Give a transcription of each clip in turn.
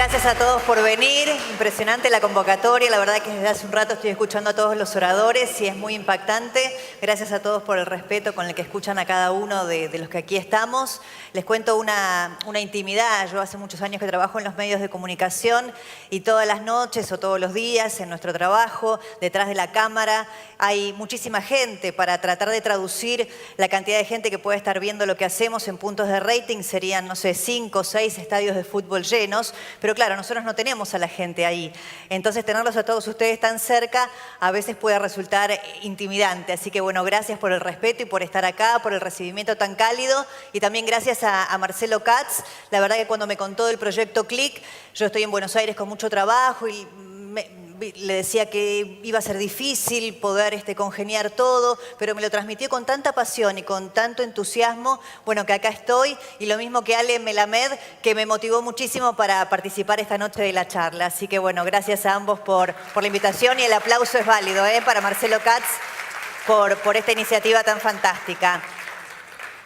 Gracias a todos por venir. Impresionante la convocatoria. La verdad que desde hace un rato estoy escuchando a todos los oradores y es muy impactante. Gracias a todos por el respeto con el que escuchan a cada uno de los que aquí estamos. Les cuento una intimidad. Yo hace muchos años que trabajo en los medios de comunicación y todas las noches o todos los días en nuestro trabajo, detrás de la cámara, hay muchísima gente para tratar de traducir la cantidad de gente que puede estar viendo lo que hacemos en puntos de rating. Serían, no sé, 5 o 6 estadios de fútbol llenos. Pero claro, nosotros no tenemos a la gente ahí. Entonces, tenerlos a todos ustedes tan cerca a veces puede resultar intimidante. Así que, bueno, gracias por el respeto y por estar acá, por el recibimiento tan cálido. Y también gracias a Marcelo Katz. La verdad que cuando me contó del proyecto CLIC, yo estoy en Buenos Aires con mucho trabajo y le decía que iba a ser difícil poder congeniar todo, pero me lo transmitió con tanta pasión y con tanto entusiasmo, bueno, que acá estoy, y lo mismo que Ale Melamed, que me motivó muchísimo para participar esta noche de la charla. Así que, bueno, gracias a ambos por la invitación y el aplauso es válido, para Marcelo Katz por esta iniciativa tan fantástica.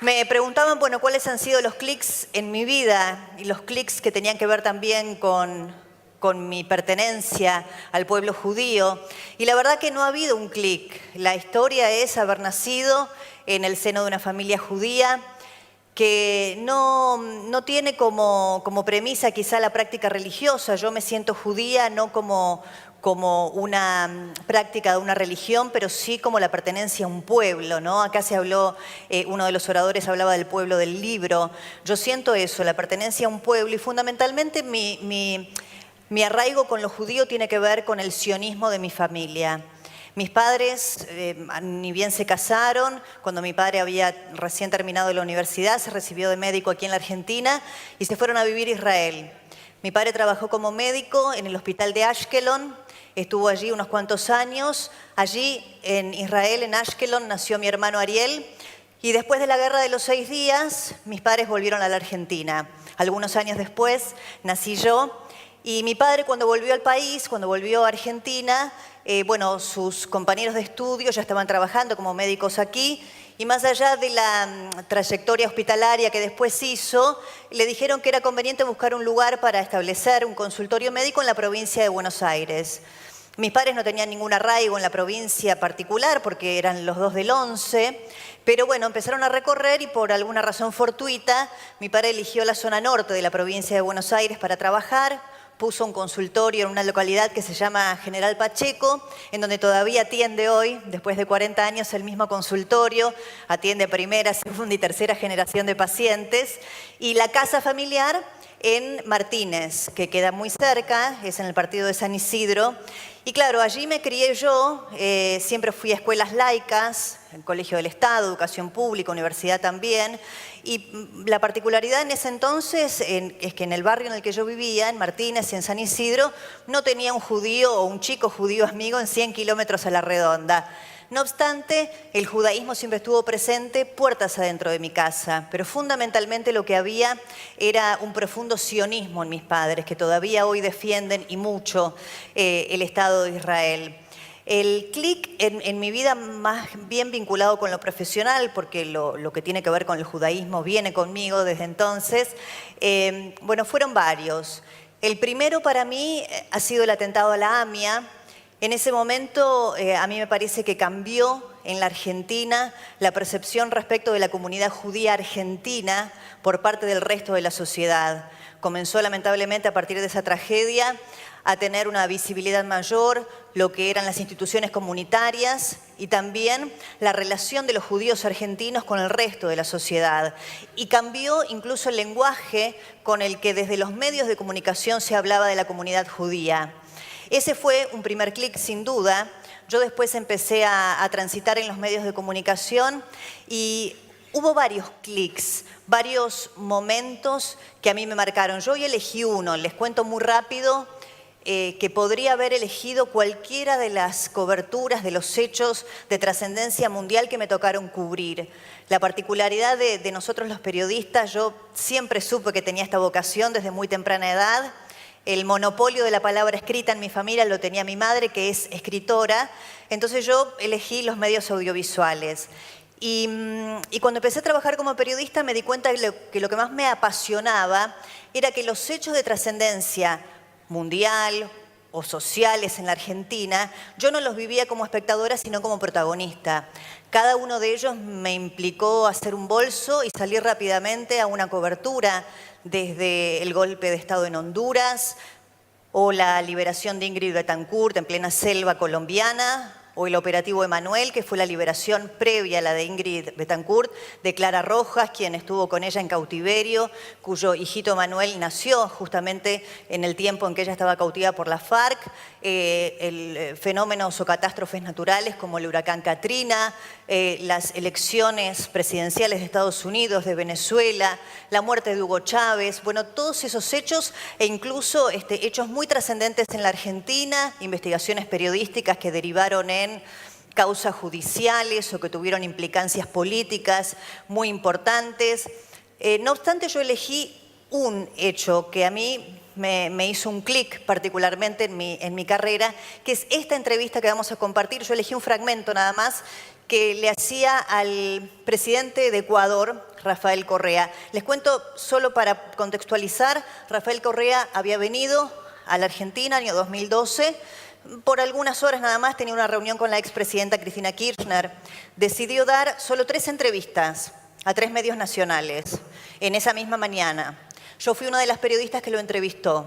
Me preguntaban, bueno, cuáles han sido los clics en mi vida y los clics que tenían que ver también con mi pertenencia al pueblo judío. Y la verdad que no ha habido un clic. La historia es haber nacido en el seno de una familia judía que no tiene como premisa quizá la práctica religiosa. Yo me siento judía no como una práctica de una religión, pero sí como la pertenencia a un pueblo, ¿no? Acá se habló, uno de los oradores hablaba del pueblo del libro. Yo siento eso, la pertenencia a un pueblo, y fundamentalmente mi arraigo con lo judío tiene que ver con el sionismo de mi familia. Mis padres, ni bien se casaron, cuando mi padre había recién terminado la universidad, se recibió de médico aquí en la Argentina y se fueron a vivir a Israel. Mi padre trabajó como médico en el hospital de Ashkelon, estuvo allí unos cuantos años. Allí en Israel, en Ashkelon, nació mi hermano Ariel. Y después de la Guerra de los 6 días, mis padres volvieron a la Argentina. Algunos años después nací yo. Y mi padre, cuando volvió al país, cuando volvió a Argentina, bueno, sus compañeros de estudio ya estaban trabajando como médicos aquí, y más allá de la trayectoria hospitalaria que después hizo, le dijeron que era conveniente buscar un lugar para establecer un consultorio médico en la provincia de Buenos Aires. Mis padres no tenían ningún arraigo en la provincia particular porque eran los dos del 11, pero bueno, empezaron a recorrer y por alguna razón fortuita, mi padre eligió la zona norte de la provincia de Buenos Aires para trabajar. Puso un consultorio en una localidad que se llama General Pacheco, en donde todavía atiende hoy, después de 40 años, el mismo consultorio, atiende primera, segunda y tercera generación de pacientes. Y la casa familiar en Martínez, que queda muy cerca, es en el partido de San Isidro. Y claro, allí me crié yo, siempre fui a escuelas laicas, el Colegio del Estado, educación pública, universidad también. Y la particularidad en ese entonces es que en el barrio en el que yo vivía, en Martínez y en San Isidro, no tenía un judío o un chico judío amigo en 100 kilómetros a la redonda. No obstante, el judaísmo siempre estuvo presente puertas adentro de mi casa, pero fundamentalmente lo que había era un profundo sionismo en mis padres, que todavía hoy defienden y mucho el Estado de Israel. El clic en mi vida más bien vinculado con lo profesional, porque lo que tiene que ver con el judaísmo viene conmigo desde entonces, bueno, fueron varios. El primero para mí ha sido el atentado a la AMIA. En ese momento a mí me parece que cambió en la Argentina la percepción respecto de la comunidad judía argentina por parte del resto de la sociedad. Comenzó lamentablemente a partir de esa tragedia a tener una visibilidad mayor lo que eran las instituciones comunitarias y también la relación de los judíos argentinos con el resto de la sociedad. Y cambió incluso el lenguaje con el que desde los medios de comunicación se hablaba de la comunidad judía. Ese fue un primer clic, sin duda. Yo después empecé a transitar en los medios de comunicación y hubo varios clics, varios momentos que a mí me marcaron. Yo hoy elegí uno, les cuento muy rápido, que podría haber elegido cualquiera de las coberturas de los hechos de trascendencia mundial que me tocaron cubrir. La particularidad de nosotros los periodistas, yo siempre supe que tenía esta vocación desde muy temprana edad. El monopolio de la palabra escrita en mi familia lo tenía mi madre, que es escritora. Entonces yo elegí los medios audiovisuales. Y cuando empecé a trabajar como periodista me di cuenta que lo que más me apasionaba era que los hechos de trascendencia mundial o sociales en la Argentina, yo no los vivía como espectadora, sino como protagonista. Cada uno de ellos me implicó hacer un bolso y salir rápidamente a una cobertura, desde el golpe de Estado en Honduras, o la liberación de Ingrid Betancourt en plena selva colombiana, o el operativo Emanuel, que fue la liberación previa a la de Ingrid Betancourt, de Clara Rojas, quien estuvo con ella en cautiverio, cuyo hijito Manuel nació justamente en el tiempo en que ella estaba cautiva por la FARC, fenómenos o catástrofes naturales como el huracán Katrina, las elecciones presidenciales de Estados Unidos, de Venezuela, la muerte de Hugo Chávez, bueno, todos esos hechos e incluso hechos muy trascendentes en la Argentina, investigaciones periodísticas que derivaron en causas judiciales o que tuvieron implicancias políticas muy importantes. No obstante, yo elegí un hecho que a mí me hizo un clic particularmente en mi carrera, que es esta entrevista que vamos a compartir. Yo elegí un fragmento nada más que le hacía al presidente de Ecuador, Rafael Correa. Les cuento solo para contextualizar, Rafael Correa había venido a la Argentina en el año 2012, por algunas horas nada más tenía una reunión con la expresidenta Cristina Kirchner. Decidió dar solo 3 entrevistas a 3 medios nacionales en esa misma mañana. Yo fui una de las periodistas que lo entrevistó.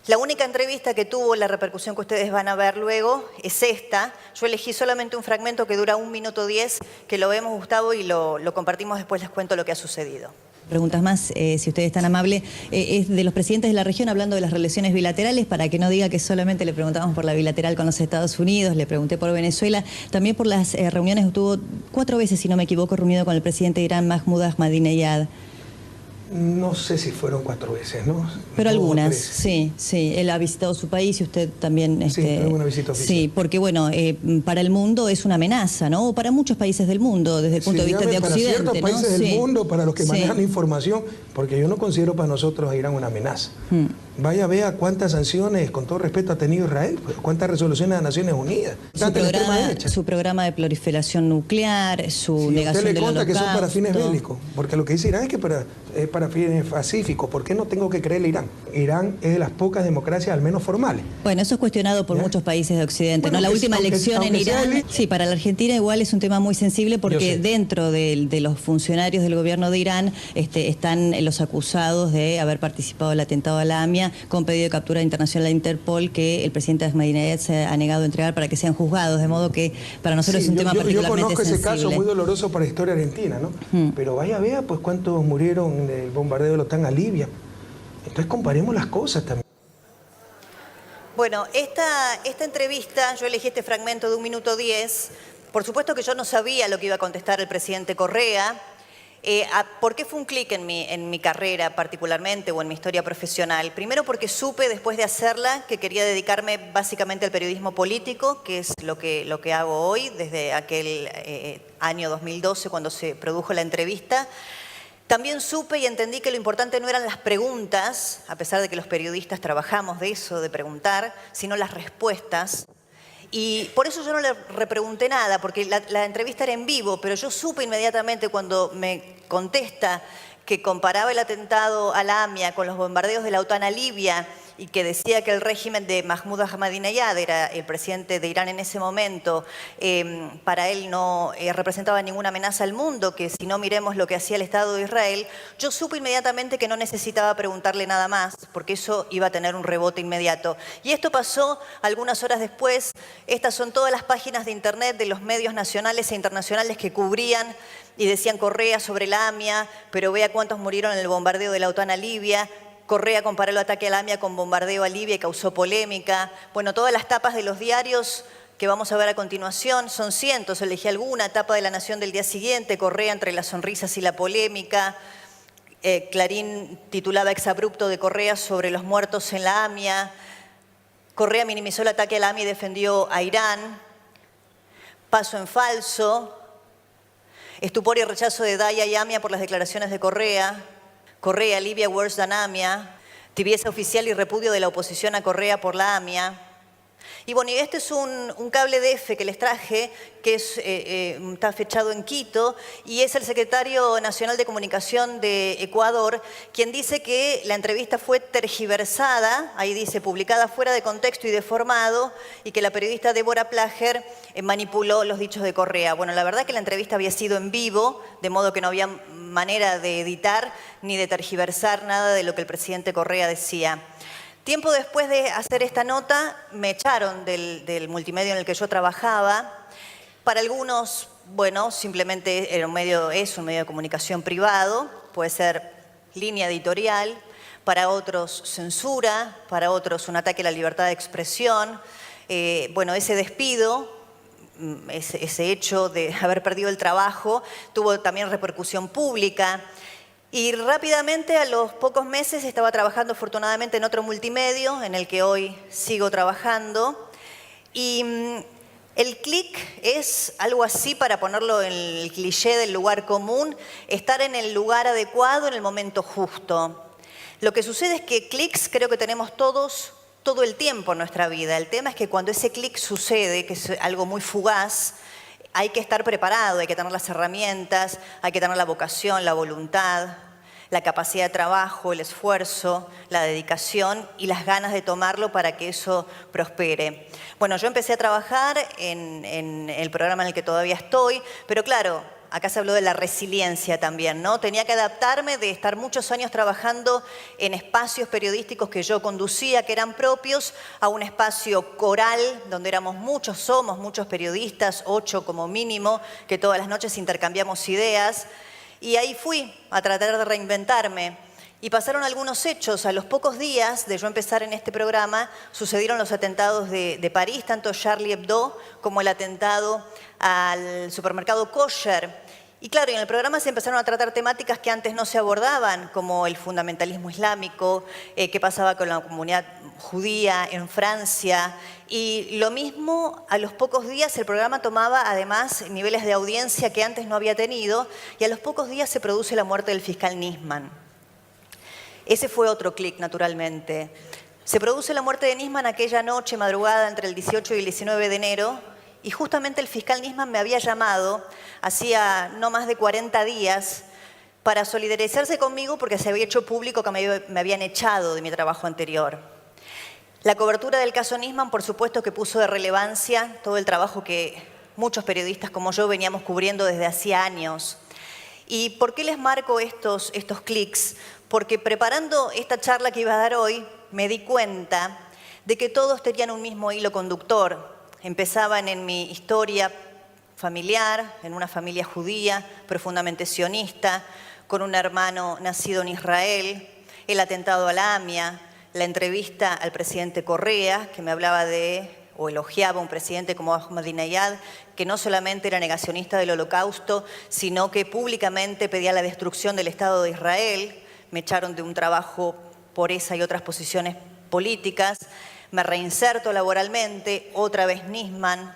La única entrevista que tuvo la repercusión que ustedes van a ver luego es esta. Yo elegí solamente un fragmento que dura 1 minuto 10, que lo vemos, Gustavo, y lo compartimos después, les cuento lo que ha sucedido. Preguntas más, si usted es tan amable, es de los presidentes de la región, hablando de las relaciones bilaterales, para que no diga que solamente le preguntamos por la bilateral con los Estados Unidos, le pregunté por Venezuela, también por las reuniones, estuvo 4 veces, si no me equivoco, reunido con el presidente de Irán, Mahmoud Ahmadinejad. No sé si fueron 4 veces, ¿no? Pero algunas, sí. Él ha visitado su país y usted también... Sí, una visita oficial. Sí, porque bueno, para el mundo es una amenaza, ¿no? O para muchos países del mundo, desde el punto de vista de Occidente, para ciertos países del mundo, para los que manejan información, porque yo no considero para nosotros a Irán una amenaza. Vaya, vea cuántas sanciones, con todo respeto, ha tenido Israel, pues, cuántas resoluciones de Naciones Unidas. Su programa de proliferación nuclear, su negación del holocausto. Usted le conta que son para fines bélicos, porque lo que dice Irán es que es para fines pacíficos. ¿Por qué no tengo que creerle a Irán? Irán es de las pocas democracias, al menos formales. Bueno, eso es cuestionado por muchos países de Occidente, bueno, ¿no? La última elección en Irán, sí, para la Argentina igual es un tema muy sensible porque dentro de los funcionarios del gobierno de Irán están los acusados de haber participado del atentado a la AMIA con pedido de captura internacional a Interpol que el presidente Ahmadinejad se ha negado a entregar para que sean juzgados, de modo que para nosotros es un tema particularmente sensible. Yo conozco ese caso muy doloroso para la historia argentina, ¿no? Pero vaya, vea, pues cuántos murieron en el bombardeo de la OTAN a Libia. Entonces comparemos las cosas también. Bueno, esta entrevista, yo elegí este fragmento de 1 minuto 10. Por supuesto que yo no sabía lo que iba a contestar el presidente Correa. ¿Por qué fue un clic en mi carrera particularmente o en mi historia profesional? Primero porque supe después de hacerla que quería dedicarme básicamente al periodismo político, que es lo que hago hoy, desde aquel año 2012 cuando se produjo la entrevista. También supe y entendí que lo importante no eran las preguntas, a pesar de que los periodistas trabajamos de eso, de preguntar, sino las respuestas. Y por eso yo no le repregunté nada, porque la entrevista era en vivo, pero yo supe inmediatamente cuando me contesta que comparaba el atentado a la AMIA con los bombardeos de la OTAN a Libia y que decía que el régimen de Mahmoud Ahmadinejad, era el presidente de Irán en ese momento, para él no representaba ninguna amenaza al mundo, que si no miremos lo que hacía el Estado de Israel, yo supe inmediatamente que no necesitaba preguntarle nada más, porque eso iba a tener un rebote inmediato. Y esto pasó algunas horas después. Estas son todas las páginas de internet de los medios nacionales e internacionales que cubrían y decían Correa sobre la AMIA, pero vea cuántos murieron en el bombardeo de la OTAN a Libia. Correa comparó el ataque a la AMIA con bombardeo a Libia y causó polémica. Bueno, todas las tapas de los diarios que vamos a ver a continuación son cientos, elegí alguna. Tapa de La Nación del día siguiente, Correa entre las sonrisas y la polémica. Clarín titulaba exabrupto de Correa sobre los muertos en la AMIA. Correa minimizó el ataque a la AMIA y defendió a Irán. Paso en falso. Estupor y rechazo de Daya y AMIA por las declaraciones de Correa. Correa, Libia worse than AMIA. Tibieza oficial y repudio de la oposición a Correa por la AMIA. Y bueno, y este es un cable DF que les traje, que está fechado en Quito, y es el secretario nacional de Comunicación de Ecuador, quien dice que la entrevista fue tergiversada, ahí dice, publicada fuera de contexto y deformado, y que la periodista Débora Plager manipuló los dichos de Correa. Bueno, la verdad que la entrevista había sido en vivo, de modo que no había manera de editar ni de tergiversar nada de lo que el presidente Correa decía. Tiempo después de hacer esta nota, me echaron del multimedio en el que yo trabajaba. Para algunos, bueno, simplemente era es un medio de comunicación privado, puede ser línea editorial, para otros censura, para otros un ataque a la libertad de expresión. Bueno, ese despido, ese hecho de haber perdido el trabajo, tuvo también repercusión pública. Y rápidamente, a los pocos meses, estaba trabajando afortunadamente en otro multimedio, en el que hoy sigo trabajando. Y el clic es algo así, para ponerlo en el cliché del lugar común, estar en el lugar adecuado en el momento justo. Lo que sucede es que clics creo que tenemos todos todo el tiempo en nuestra vida. El tema es que cuando ese clic sucede, que es algo muy fugaz, hay que estar preparado, hay que tener las herramientas, hay que tener la vocación, la voluntad, la capacidad de trabajo, el esfuerzo, la dedicación y las ganas de tomarlo para que eso prospere. Bueno, yo empecé a trabajar en el programa en el que todavía estoy, pero claro, acá se habló de la resiliencia también, ¿no? Tenía que adaptarme de estar muchos años trabajando en espacios periodísticos que yo conducía, que eran propios, a un espacio coral, donde somos muchos periodistas, 8 como mínimo, que todas las noches intercambiamos ideas. Y ahí fui a tratar de reinventarme. Y pasaron algunos hechos. A los pocos días de yo empezar en este programa, sucedieron los atentados de París, tanto Charlie Hebdo como el atentado al supermercado Kosher. Y claro, en el programa se empezaron a tratar temáticas que antes no se abordaban, como el fundamentalismo islámico, qué pasaba con la comunidad judía en Francia. Y lo mismo, a los pocos días el programa tomaba además niveles de audiencia que antes no había tenido, y a los pocos días se produce la muerte del fiscal Nisman. Ese fue otro clic, naturalmente. Se produce la muerte de Nisman aquella noche, madrugada, entre el 18 y el 19 de enero, y justamente el fiscal Nisman me había llamado hacía no más de 40 días para solidarizarse conmigo porque se había hecho público que me habían echado de mi trabajo anterior. La cobertura del caso Nisman, por supuesto, que puso de relevancia todo el trabajo que muchos periodistas como yo veníamos cubriendo desde hacía años. ¿Y por qué les marco estos clics? Porque preparando esta charla que iba a dar hoy, me di cuenta de que todos tenían un mismo hilo conductor. Empezaban en mi historia familiar, en una familia judía, profundamente sionista, con un hermano nacido en Israel, el atentado a la AMIA, la entrevista al presidente Correa, que me hablaba o elogiaba a un presidente como Ahmadinejad, que no solamente era negacionista del Holocausto, sino que públicamente pedía la destrucción del Estado de Israel. Me echaron de un trabajo por esa y otras posiciones políticas. Me reinserto laboralmente, otra vez Nisman,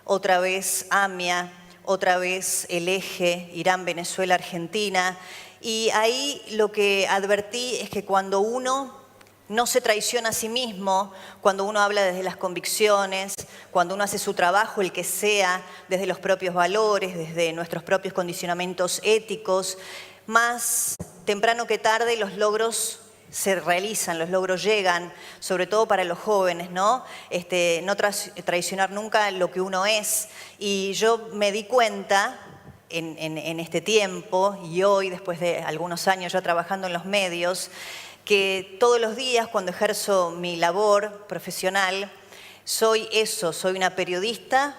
otra vez AMIA, otra vez el eje Irán, Venezuela, Argentina. Y ahí lo que advertí es que cuando uno no se traiciona a sí mismo, cuando uno habla desde las convicciones, cuando uno hace su trabajo, el que sea, desde los propios valores, desde nuestros propios condicionamientos éticos, más temprano que tarde los logros se realizan, los logros llegan, sobre todo para los jóvenes, ¿no? No traicionar nunca lo que uno es. Y yo me di cuenta en este tiempo, y hoy, después de algunos años ya trabajando en los medios, que todos los días cuando ejerzo mi labor profesional, soy una periodista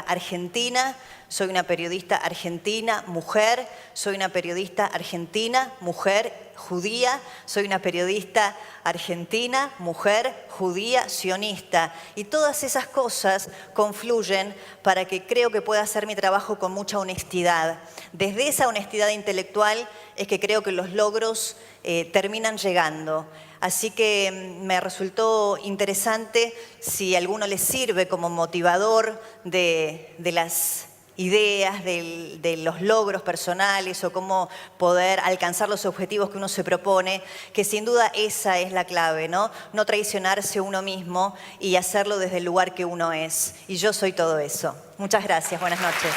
argentina, soy una periodista argentina, mujer, soy una periodista argentina, mujer, judía, soy una periodista argentina, mujer, judía, sionista. Y todas esas cosas confluyen para que creo que pueda hacer mi trabajo con mucha honestidad. Desde esa honestidad intelectual es que creo que los logros terminan llegando. Así que me resultó interesante, si a alguno les sirve como motivador de las ideas de los logros personales o cómo poder alcanzar los objetivos que uno se propone, que sin duda esa es la clave, ¿no? No traicionarse uno mismo y hacerlo desde el lugar que uno es. Y yo soy todo eso. Muchas gracias, buenas noches.